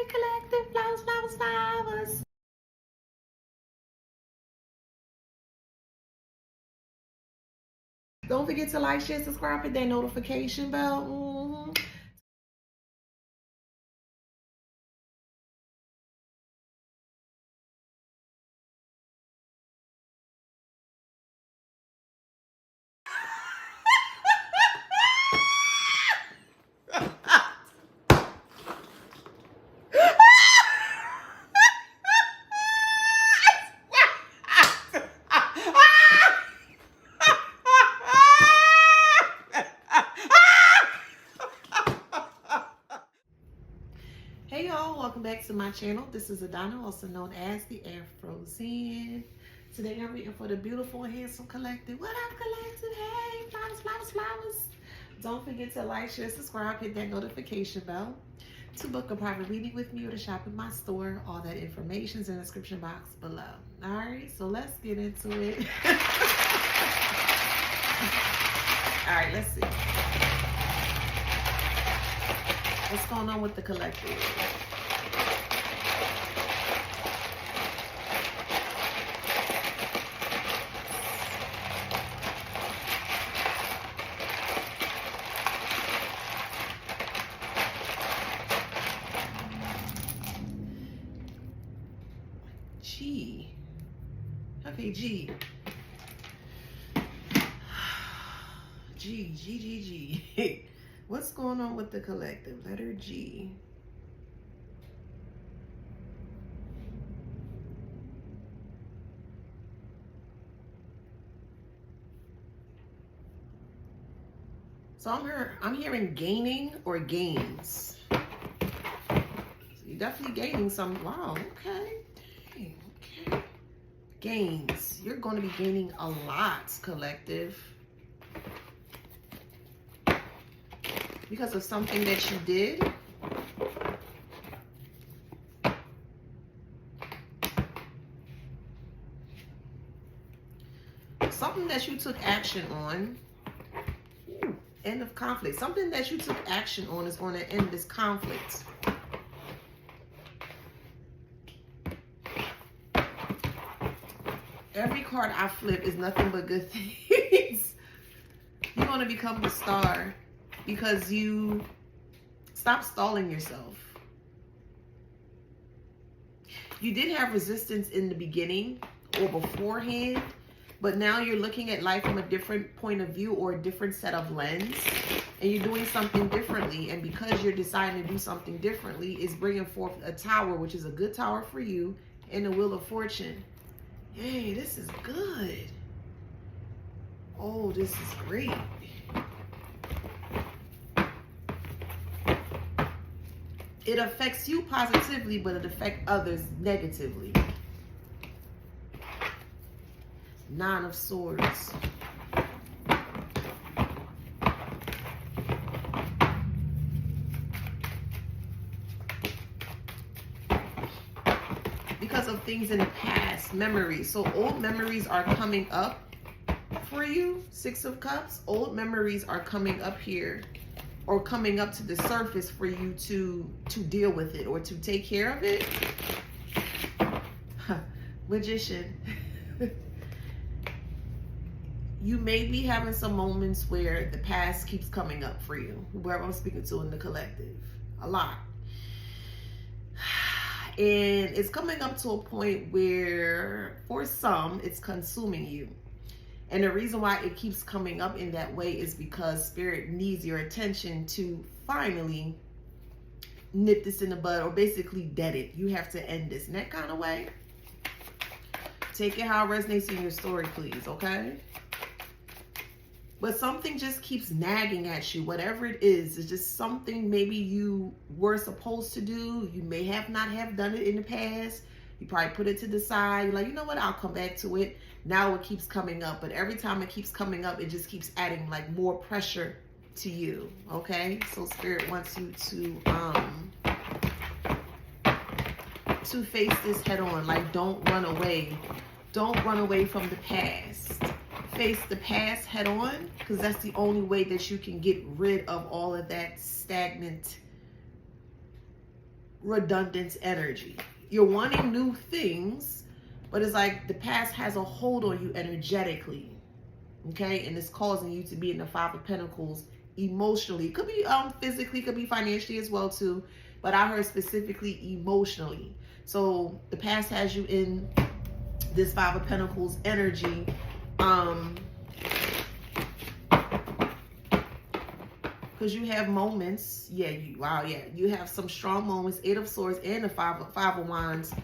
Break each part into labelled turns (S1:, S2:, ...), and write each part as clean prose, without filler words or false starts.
S1: Hey, collective, flowers, flowers, flowers. Don't forget to like, share, subscribe, hit that notification bell. Hey y'all, welcome back to my channel. This is Adana, also known as TheAfrozen. Today I'm reading for the beautiful and handsome collective. What up, collective? Hey, flowers, flowers, flowers. Don't forget to like, share, subscribe, hit that notification bell. To book a private reading with me or to shop in my store, all that information is in the description box below. Alright, so let's get into it. Alright, let's see. What's going on with the collective? G. Okay, G. G. What's going on with the collective? Letter G. So I'm hearing gaining or gains. So you're definitely gaining some. Wow, okay. Dang, okay. Gains. You're going to be gaining a lot, collective. Because of something that you did. Something that you took action on. Ooh, end of conflict. Something that you took action on is going to end this conflict. Every card I flip is nothing but good things. You're going to become the star. Because you stop stalling yourself. You did have resistance in the beginning or beforehand, but now you're looking at life from a different point of view or a different set of lens, and you're doing something differently. And because you're deciding to do something differently, it's bringing forth a tower, which is a good tower for you, and the Wheel of Fortune. Yay, this is good. Oh, this is great. It affects you positively, but it affects others negatively. Nine of Swords. Because of things in the past, memories. So old memories are coming up for you. Six of Cups. Old memories are coming up here. Or coming up to the surface for you to deal with it or to take care of it. Magician. You may be having some moments where the past keeps coming up for you. Whoever I'm speaking to in the collective. A lot. And it's coming up to a point where, for some, it's consuming you. And the reason why it keeps coming up in that way is because Spirit needs your attention to finally nip this in the bud, or basically dead it. You have to end this in that kind of way. Take it how it resonates in your story, please, okay? But something just keeps nagging at you. Whatever it is, it's just something maybe you were supposed to do. You may have not have done it in the past. You probably put it to the side. You're like, you know what? I'll come back to it. Now it keeps coming up. But every time it keeps coming up, it just keeps adding like more pressure to you. Okay? So Spirit wants you to face this head on. Like, don't run away. Don't run away from the past. Face the past head on, because that's the only way that you can get rid of all of that stagnant redundant energy. You're wanting new things, but it's like the past has a hold on you energetically. Okay, and it's causing you to be in the Five of Pentacles emotionally. It could be physically, could be financially as well too, but I heard specifically emotionally. So the past has you in this Five of Pentacles energy. Because you have moments, you have some strong moments, Eight of Swords and the Five of Wands,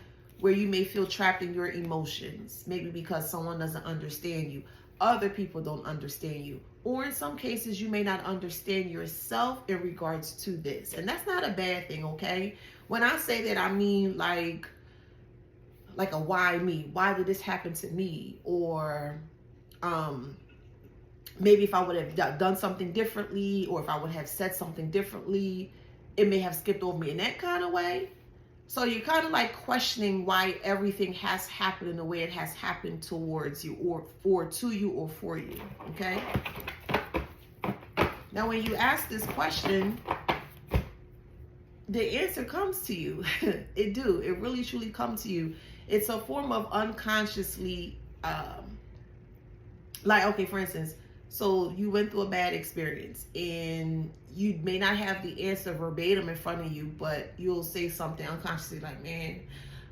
S1: where you may feel trapped in your emotions, maybe because someone doesn't understand you, other people don't understand you, or in some cases you may not understand yourself in regards to this, and that's not a bad thing. Okay, when I say that, I mean like a why me, why did this happen to me, or maybe if I would have done something differently, or if I would have said something differently, it may have skipped over me in that kind of way. So you're kind of like questioning why everything has happened in the way it has happened towards you, or to you, or for you. Okay. Now, when you ask this question, the answer comes to you. It really truly comes to you. It's a form of unconsciously, like, okay, for instance, so you went through a bad experience and you may not have the answer verbatim in front of you, but you'll say something unconsciously like, man,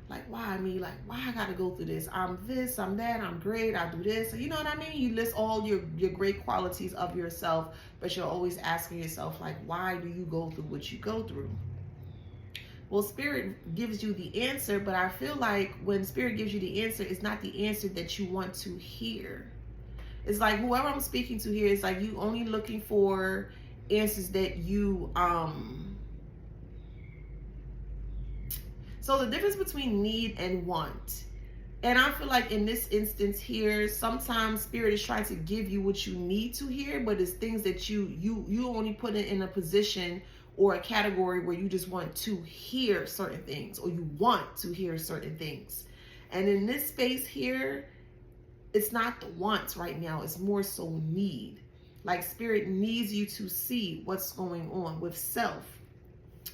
S1: like, why me? Like, why I gotta go through this? I'm this, I'm that, I'm great, I do this. You know what I mean? You list all your great qualities of yourself, but you're always asking yourself, like, why do you go through what you go through? Well, Spirit gives you the answer, but I feel like when Spirit gives you the answer, it's not the answer that you want to hear. It's like whoever I'm speaking to here is like you only looking for answers that you so the difference between need and want. And I feel like in this instance here, sometimes Spirit is trying to give you what you need to hear, but it's things that you only put it in a position or a category where you just want to hear certain things, or you want to hear certain things. And in this space here, it's not the wants right now, it's more so need. Like Spirit needs you to see what's going on with self.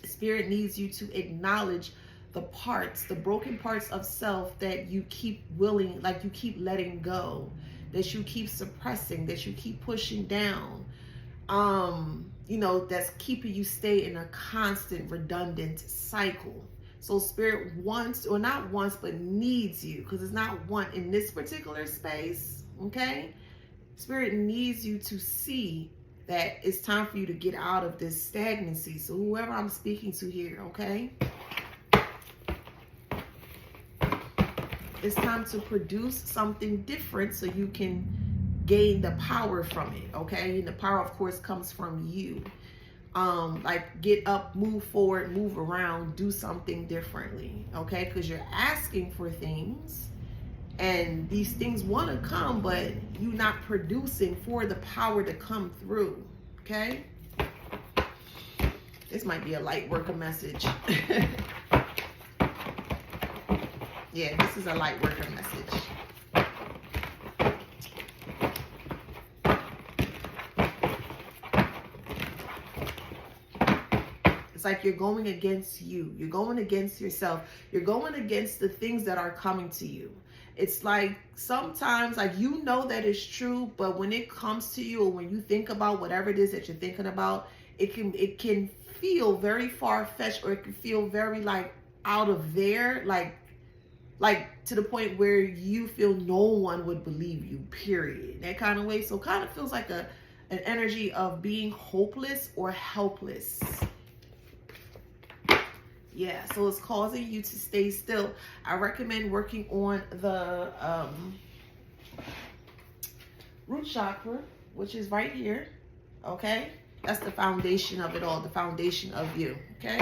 S1: Spirit needs you to acknowledge the parts, the broken parts of self that you keep like you keep letting go, that you keep suppressing, that you keep pushing down. That's keeping you stay in a constant redundant cycle. So Spirit wants, or not wants, but needs you, because it's not want in this particular space, okay? Spirit needs you to see that it's time for you to get out of this stagnancy. So whoever I'm speaking to here, okay? It's time to produce something different so you can gain the power from it, okay? And the power, of course, comes from you. Like get up, move forward, move around, do something differently, okay? Because you're asking for things and these things want to come, but you're not producing for the power to come through, okay? This might be a light worker message. Yeah, this is a light worker message. Like you're going against you. You're going against yourself. You're going against the things that are coming to you. It's like sometimes like you know that it's true, but when it comes to you, or when you think about whatever it is that you're thinking about, it can feel very far-fetched, or it can feel very like out of there, like to the point where you feel no one would believe you, period. That kind of way. So kind of feels like an energy of being hopeless or helpless. Yeah, so it's causing you to stay still. I recommend working on the root chakra, which is right here, okay? That's the foundation of it all, the foundation of you, okay?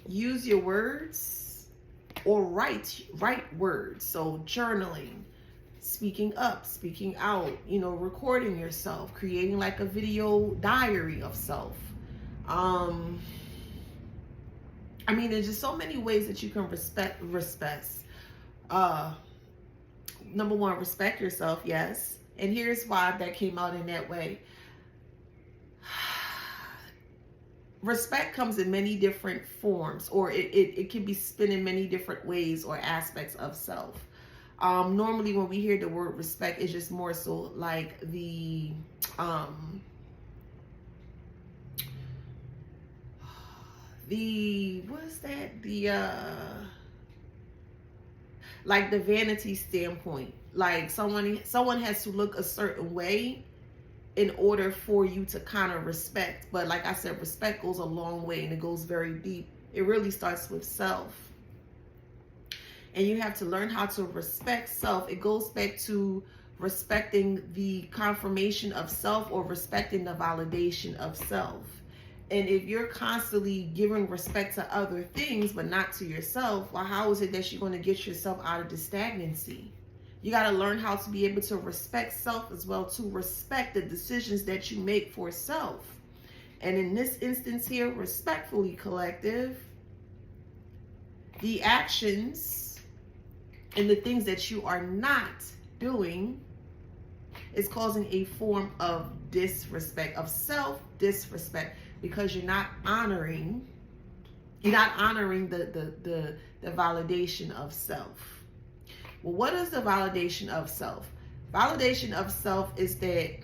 S1: Use your words. Or write words. So journaling, speaking up, speaking out, recording yourself, creating like a video diary of self. there's just so many ways that you can number one, respect yourself, yes. And here's why that came out in that way. Respect comes in many different forms, or it can be spin in many different ways or aspects of self. Normally when we hear the word respect, it's just more so like the what's that, the like the vanity standpoint, like someone has to look a certain way in order for you to kind of respect. But like I said, respect goes a long way and it goes very deep. It really starts with self, and you have to learn how to respect self. It goes back to respecting the confirmation of self, or respecting the validation of self. And if you're constantly giving respect to other things but not to yourself, well, how is it that you're going to get yourself out of the stagnancy? You got to learn how to be able to respect self as well, to respect the decisions that you make for self. And in this instance here, respectfully, collective, the actions and the things that you are not doing is causing a form of disrespect, of self disrespect, because you're not honoring the validation of self. Well, what is the validation of self? Validation of self is that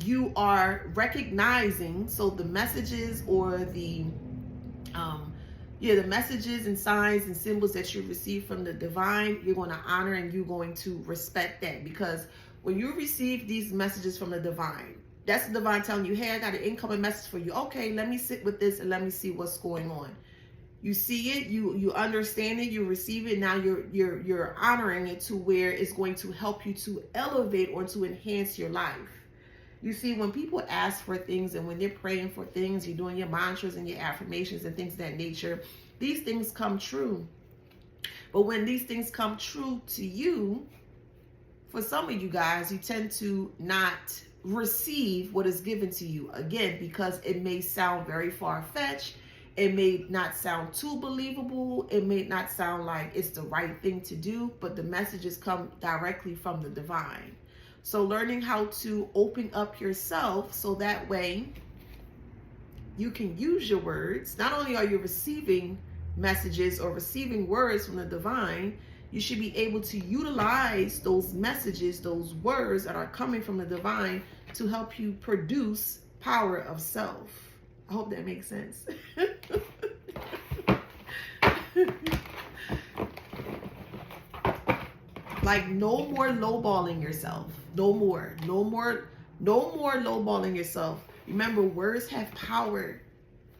S1: you are recognizing, so the messages or the messages and signs and symbols that you receive from the divine, you're going to honor and you're going to respect that. Because when you receive these messages from the divine, that's the divine telling you, hey, I got an incoming message for you. Okay, let me sit with this and let me see what's going on. You see it, you understand it, you receive it. Now you're honoring it to where it's going to help you to elevate or to enhance your life. You see, when people ask for things and when they're praying for things, you're doing your mantras and your affirmations and things of that nature, these things come true. But when these things come true to you, for some of you guys, you tend to not receive what is given to you. Again, because it may sound very far-fetched. It may not sound too believable. It may not sound like it's the right thing to do, but the messages come directly from the divine. So learning how to open up yourself so that way you can use your words. Not only are you receiving messages or receiving words from the divine, you should be able to utilize those messages, those words that are coming from the divine to help you produce power of self. I hope that makes sense. Like, no more lowballing yourself. No more lowballing yourself. Remember, words have power.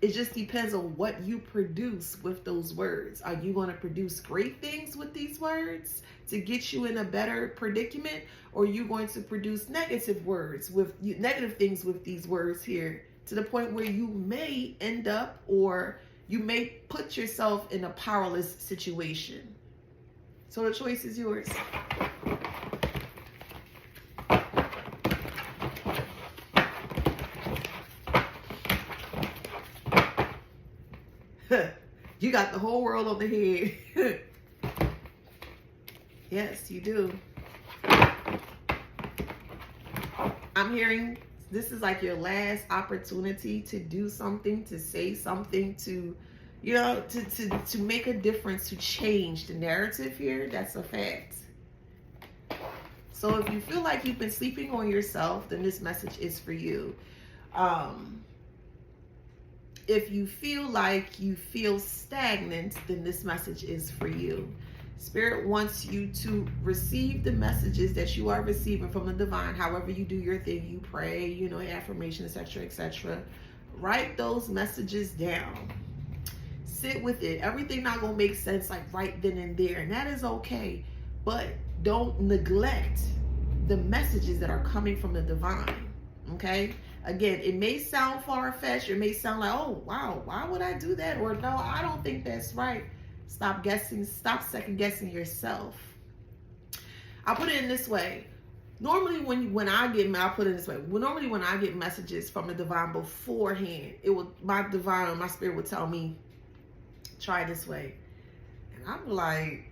S1: It just depends on what you produce with those words. Are you going to produce great things with these words to get you in a better predicament? Or are you going to produce negative words with negative things with these words here, to the point where you may end up, or you may put yourself in a powerless situation? So the choice is yours. You got the whole world on the head. Yes, you do. I'm hearing this is like your last opportunity to do something, to say something, to, you know, to make a difference, to change the narrative here. That's a fact. So if you feel like you've been sleeping on yourself, then this message is for you. If you feel like you feel stagnant, then this message is for you. Spirit wants you to receive the messages that you are receiving from the divine. However you do your thing, you pray, you know, affirmation, etc., etc. Write those messages down. Sit with it. Everything not gonna make sense like right then and there, and that is okay. But don't neglect the messages that are coming from the divine. Okay? Again, it may sound far-fetched. It may sound like, oh, wow, why would I do that? Or no, I don't think that's right. Stop guessing. Stop second-guessing yourself. I'll put it in this way. Normally, when I get messages from the divine beforehand, my divine or my spirit would tell me, try this way. And I'm like,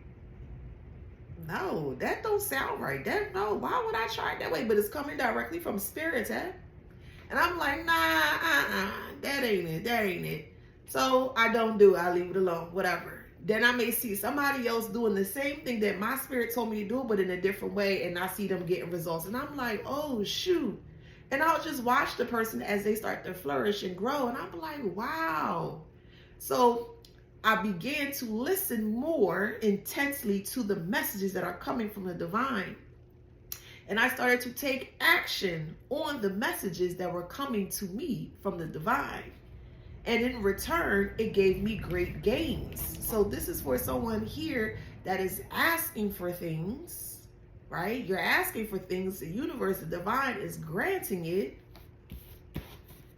S1: no, that don't sound right. No, why would I try it that way? But it's coming directly from spirit, eh? And I'm like, nah, that ain't it. So I don't do it. I leave it alone, whatever. Then I may see somebody else doing the same thing that my spirit told me to do, but in a different way, and I see them getting results. And I'm like, oh, shoot. And I'll just watch the person as they start to flourish and grow. And I'm like, wow. So I began to listen more intensely to the messages that are coming from the divine. And I started to take action on the messages that were coming to me from the divine. And in return, it gave me great gains. So this is for someone here that is asking for things, right? You're asking for things. The universe, the divine is granting it.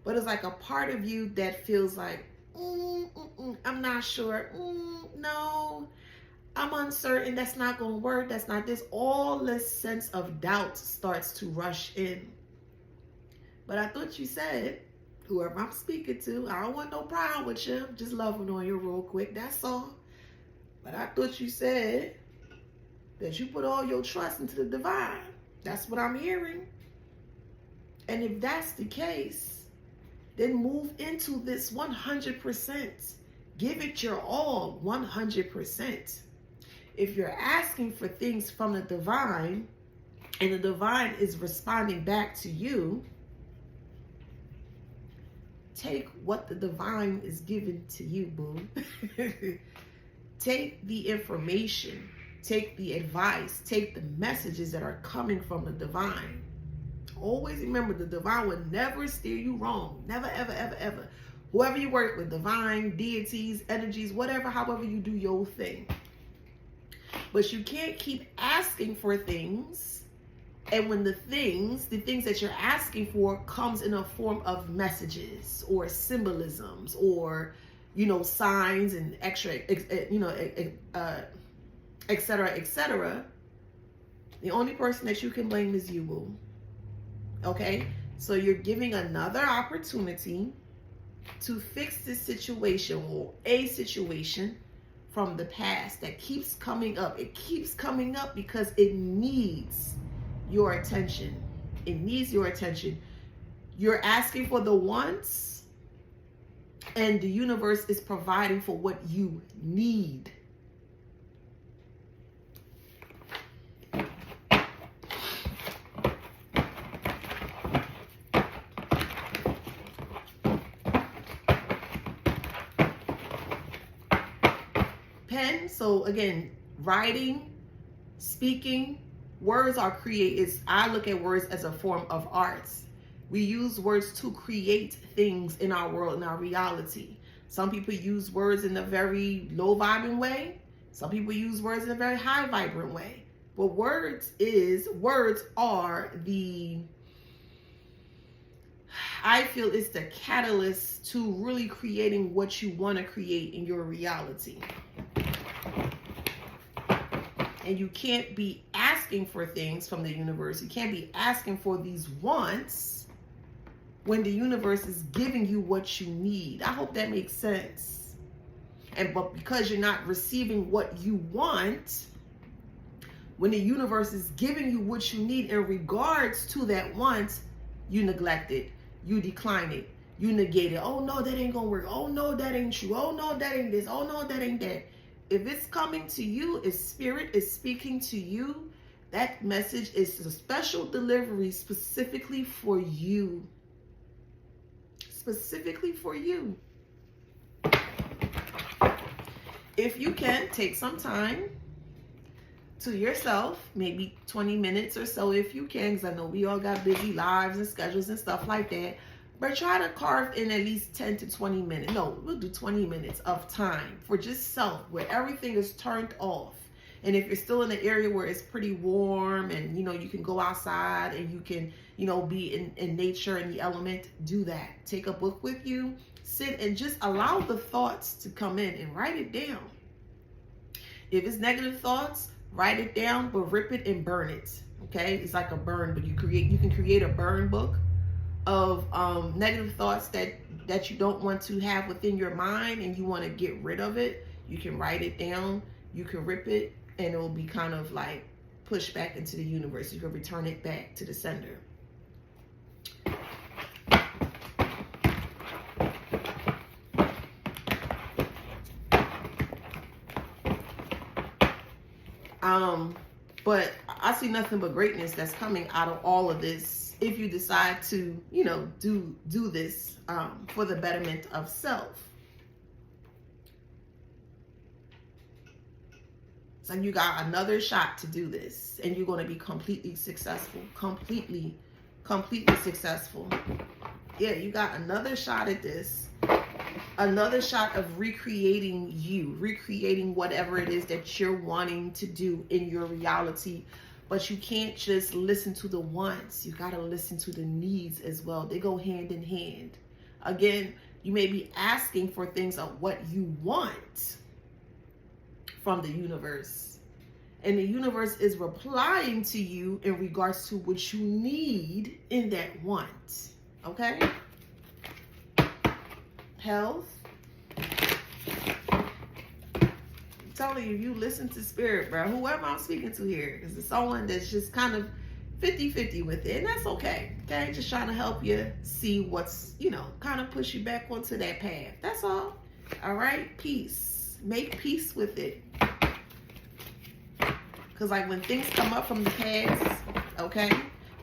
S1: But it's like a part of you that feels like, I'm not sure. No, I'm uncertain. That's not going to work. That's not this. All this sense of doubt starts to rush in. But I thought you said, whoever I'm speaking to, I don't want no problem with you. I'm just loving on you real quick. That's all. But I thought you said that you put all your trust into the divine. That's what I'm hearing. And if that's the case, then move into this 100%. Give it your all, 100%. If you're asking for things from the divine, and the divine is responding back to you, take what the divine is giving to you, boo. Take the information, take the advice, take the messages that are coming from the divine. Always remember, the divine would never steer you wrong. Never, ever, ever, ever. Whoever you work with, divine, deities, energies, whatever, however you do your thing. But you can't keep asking for things. And when the things that you're asking for comes in a form of messages or symbolisms or, signs and extra, et cetera, the only person that you can blame is you, boo. Okay, so you're giving another opportunity to fix this situation or a situation from the past that keeps coming up. It keeps coming up because it needs your attention. It needs your attention. You're asking for the wants, and the universe is providing for what you need. Pen, so again, writing, speaking, words are created. I look at words as a form of arts. We use words to create things in our world, in our reality. Some people use words in a very low vibing way. Some people use words in a very high vibrant way. But words are I feel it's the catalyst to really creating what you want to create in your reality. And you can't be asking for things from the universe. You can't be asking for these wants when the universe is giving you what you need. I hope that makes sense. But because you're not receiving what you want, when the universe is giving you what you need in regards to that want, you neglect it. You decline it. You negate it. Oh no, that ain't gonna work. Oh no, that ain't true. Oh no, that ain't this. Oh no, that ain't that. If it's coming to you, if spirit is speaking to you, that message is a special delivery specifically for you. Specifically for you. If you can, take some time to yourself, maybe 20 minutes or so if you can, because I know we all got busy lives and schedules and stuff like that. But try to carve in at least 10 to 20 minutes. No, we'll do 20 minutes of time for just self, where everything is turned off. And if you're still in an area where it's pretty warm and, you can go outside and you can, be in nature and the element, do that. Take a book with you, sit and just allow the thoughts to come in and write it down. If it's negative thoughts, write it down, but rip it and burn it. Okay? It's like a burn, but you can create a burn book of negative thoughts that you don't want to have within your mind and you want to get rid of it. You can write it down, you can rip it, and it will be kind of like pushed back into the universe. You can return it back to the sender. But I see nothing but greatness that's coming out of all of this if you decide to, you know, do this for the betterment of self. So you got another shot to do this, and you're going to be completely successful. Completely successful. Yeah, you got another shot at this. Another shot of recreating you, recreating whatever it is that you're wanting to do in your reality. But you can't just listen to the wants. You got to listen to the needs as well. They go hand in hand. Again, you may be asking for things of what you want from the universe. And the universe is replying to you in regards to what you need in that want. Okay? Health. I'm telling you, you listen to spirit, bro. Whoever I'm speaking to here, because it's someone that's just kind of 50-50 with it, and that's okay. Okay, just trying to help you see what's, you know, kind of push you back onto that path. That's all. All right, peace. Make peace with it. Because like when things come up from the past, okay,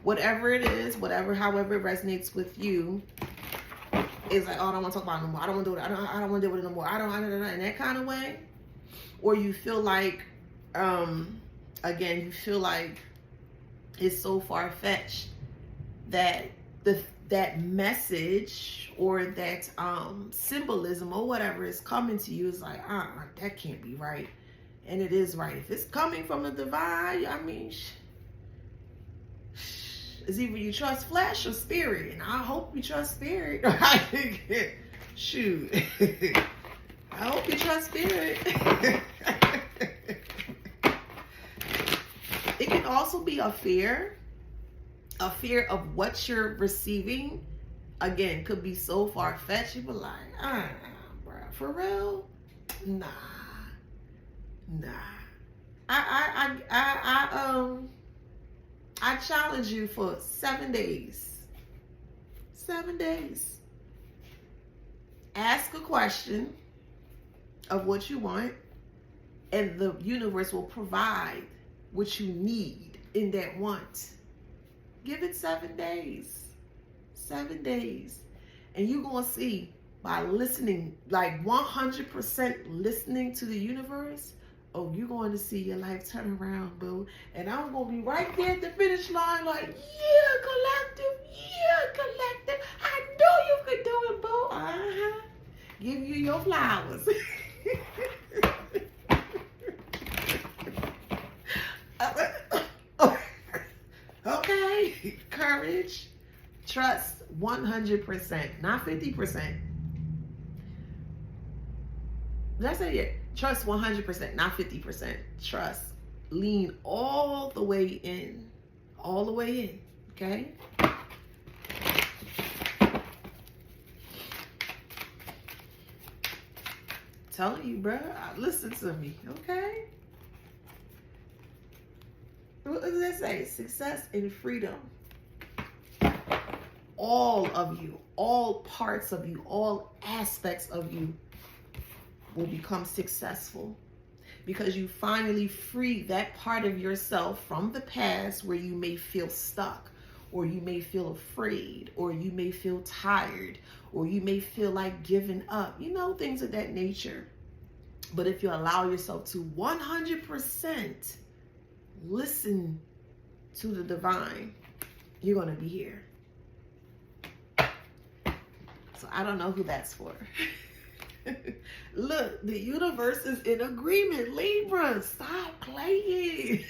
S1: whatever it is, however it resonates with you, it's like, oh, I don't want to talk about it no more. I don't want to do it. I don't want to deal with it no more. I don't in that kind of way. Or you feel like, again, you feel like it's so far-fetched that that message or that symbolism or whatever is coming to you is like, that can't be right. And it is right. If it's coming from the divine, I mean, it's either you trust flesh or spirit, and I hope you trust spirit. Shoot. I hope you trust spirit. It can also be a fear of what you're receiving. Again, could be so far-fetched. You be like, bro, for real? Nah. I challenge you for 7 days. 7 days. Ask a question of what you want, and the universe will provide what you need in that want. Give it 7 days. 7 days. And you're going to see, by listening, like 100% listening to the universe, oh, you're going to see your life turn around, boo. And I'm going to be right there at the finish line like, yeah, collective. I know you could do it, boo. Give you your flowers. Okay. Courage. Trust 100%, not 50%. Did I say it? Trust 100%, not 50%. Trust. Lean all the way in. All the way in. Okay? Telling you, bro. Listen to me. Okay? What does that say? Success and freedom. All of you, all parts of you, all aspects of you will become successful because you finally free that part of yourself from the past where you may feel stuck, or you may feel afraid, or you may feel tired, or you may feel like giving up, you know, things of that nature. But if you allow yourself to 100% listen to the divine, you're going to be here. So I don't know who that's for. Look, the universe is in agreement. Libra, stop playing.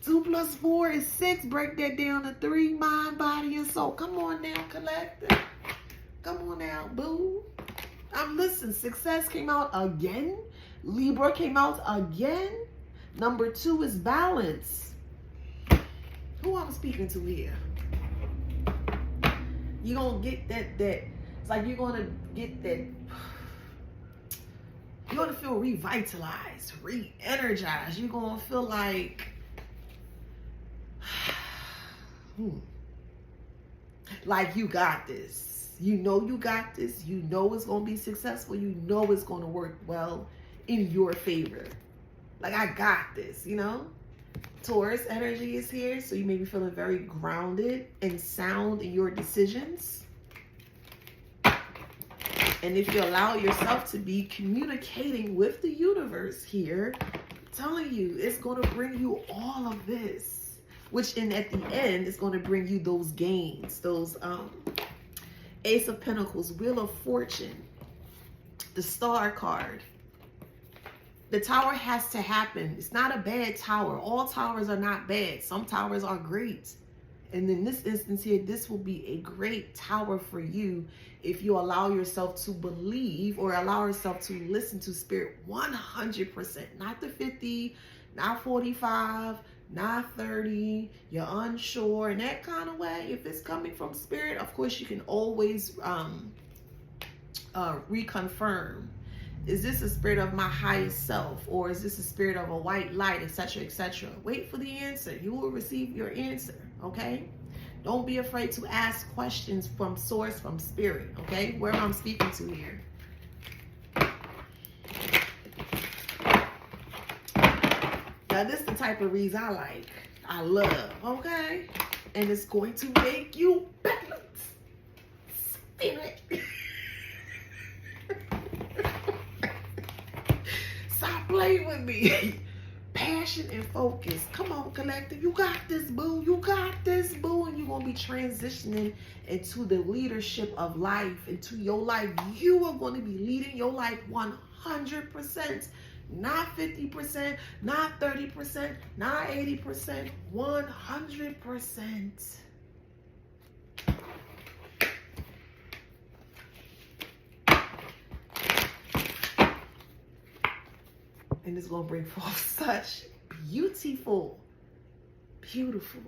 S1: 2 + 4 is 6. Break that down to 3. Mind, body, and soul. Come on now, collective. Come on now, boo. I'm listening. Success came out again. Libra came out again. Number 2 is balance. Who I'm speaking to here? You're going to get that. It's like you're going to get that. You're going to feel revitalized, re-energized. You're going to feel like, like you got this. You know you got this. You know it's going to be successful. You know it's going to work well in your favor. Like, I got this, you know? Taurus energy is here, so you may be feeling very grounded and sound in your decisions. And if you allow yourself to be communicating with the universe here, I'm telling you, it's going to bring you all of this, which at the end is going to bring you those gains, those Ace of Pentacles, Wheel of Fortune, the Star card. The tower has to happen. It's not a bad tower. All towers are not bad. Some towers are great. And in this instance here, this will be a great tower for you if you allow yourself to believe or allow yourself to listen to Spirit 100%. Not the 50, not 45, not 30. You're unsure in that kind of way. If it's coming from Spirit, of course, you can always reconfirm. Is this a spirit of my highest self? Or is this a spirit of a white light, etc., etc.? Wait for the answer. You will receive your answer, okay? Don't be afraid to ask questions from source, from Spirit, okay? Where I'm speaking to here. Now, this is the type of reads I like. I love, okay? And it's going to make you balance. Spirit. Stop playing with me. Passion and focus. Come on, collective. You got this, boo. You got this, boo. And you're going to be transitioning into the leadership of life, into your life. You are going to be leading your life 100%. Not 50%, not 30%, not 80%, 100%. And it's going to bring forth such beautiful, beautiful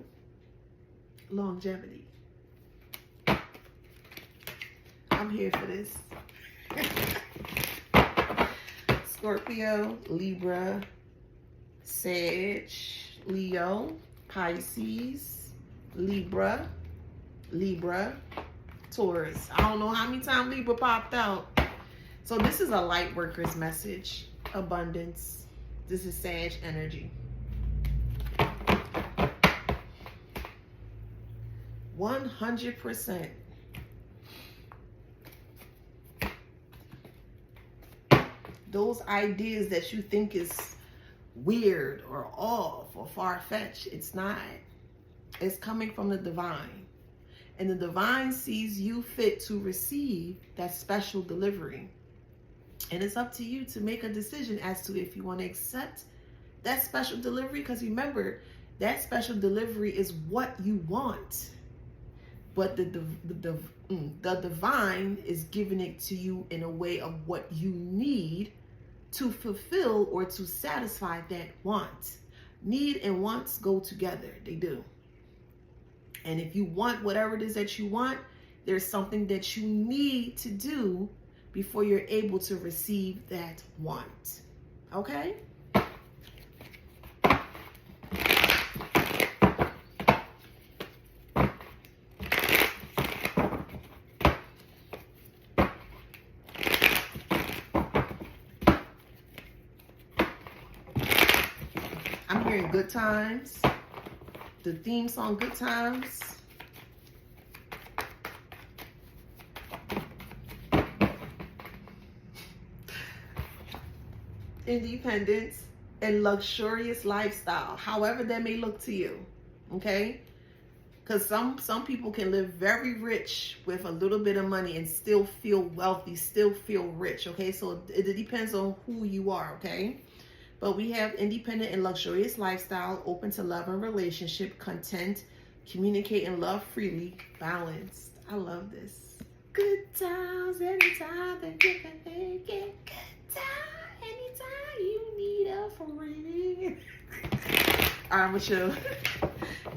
S1: longevity. I'm here for this. Scorpio, Libra, Sag, Leo, Pisces, Libra, Taurus. I don't know how many times Libra popped out. So this is a light worker's message. Abundance. This is Sag energy. 100%. Those ideas that you think is weird or off or far-fetched, it's not. It's coming from the divine. And the divine sees you fit to receive that special delivery. And it's up to you to make a decision as to if you want to accept that special delivery. Because remember, that special delivery is what you want. But the divine is giving it to you in a way of what you need to fulfill or to satisfy that want. Need and wants go together. They do. And if you want whatever it is that you want, there's something that you need to do before you're able to receive that want. Okay? I'm hearing Good Times. The theme song, Good Times. Independence and luxurious lifestyle, however that may look to you, okay? Because some people can live very rich with a little bit of money and still feel wealthy, still feel rich, okay? So it depends on who you are, okay? But we have independent and luxurious lifestyle, open to love and relationship, content, communicate and love freely, balanced. I love this. Good times anytime that you can make it. Good times anytime you need a friend. All right, I'm with you.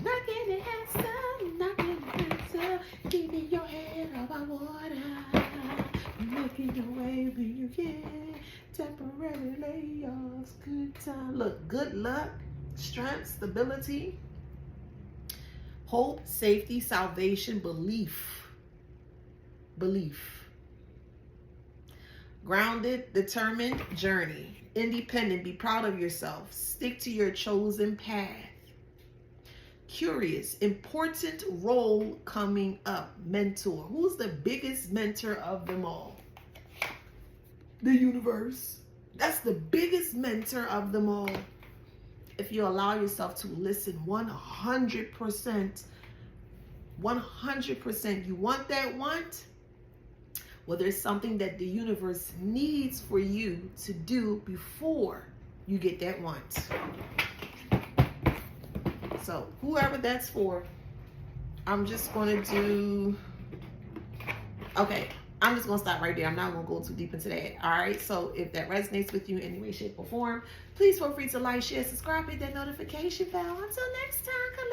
S1: Not getting handsome, not getting handsome. Keeping your head above water. Making your way when you can. Temporary. Look, good luck, strength, stability, hope, safety, salvation, belief. Grounded, determined, journey. Independent, be proud of yourself. Stick to your chosen path. Curious, important role coming up. Mentor. Who's the biggest mentor of them all? The universe. That's the biggest mentor of them all. If you allow yourself to listen 100%, 100%, you want that want? Well, there's something that the universe needs for you to do before you get that want. So whoever that's for, I'm just going to do, okay, I'm just going to stop right there. I'm not going to go too deep into that. All right. So if that resonates with you in any way, shape, or form, please feel free to like, share, subscribe, hit that notification bell. Until next time, come